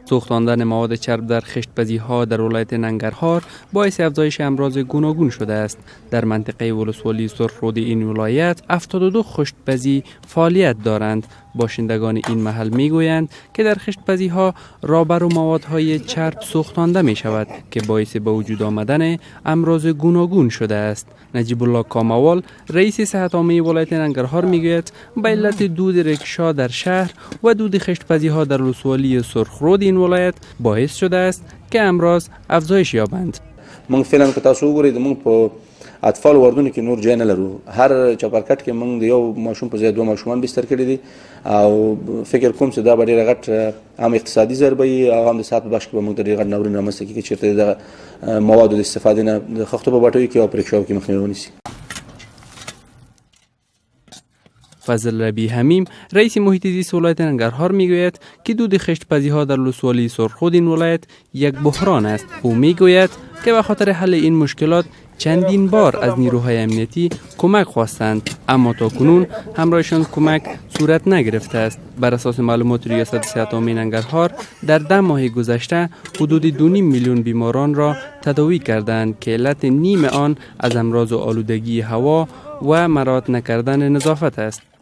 سوختاندن مواد چرب در خشت‌پزی‌ها در ولایت ننگرهار باعث افزایش امراض گوناگون شده است. در منطقه ولسوالی سرخرود این ولایت 72 خشت‌پزی فعالیت دارند. باشندگان این محل میگویند که در خشت‌پزی‌ها رابر و موادهای چرب سوختانده می شود که باعث به وجود آمدن امراض گوناگون شده است. نجیب الله کاموال رئیس صحت عامه ولایت ننگرهار میگوید به علت دود رکشا در شهر و دود خشت‌پزی‌ها در ولسوالی سرخرود این ولایت باعث شده است که امراض افزایش یابند. موږ فعلا که تاسو وګورئ موږ په اطفال واردونو کې نور ځای نه لرو. هر چپرکټ کې موږ د یو ماشوم په ځای دوه ماشومان بستر کړي دي او فکر کوم چې دا به ډېره غټ هم اقتصادي ضربه وي او هم د صحت په بخش کې به موږ ته ډېر غټ ناورین رامنځته کړي چې چېرته د موادو د استفادې نه د خښتو په بټیو کې او په رکشاو کې مخنیوی ونیسي. فضل ربی حمیم رئیس محیط زیست ولایت ننگرهار میگوید که دود خشت‌پزی‌ها در ولسوالی سرخرود این ولایت یک بحران است. او میگوید که به خاطر حل این مشکلات چندین بار از نیروهای امنیتی کمک خواستند اما تا کنون همراهشان کمک صورت نگرفته است. بر اساس معلومات ریاست صحت عامه ننگرهار در 10 ماه گذشته حدود 2.5 میلیون بیماران را تداوی کردند که علت نیم آن از امراض و آلودگی هوا و مراعات نکردن نظافت است.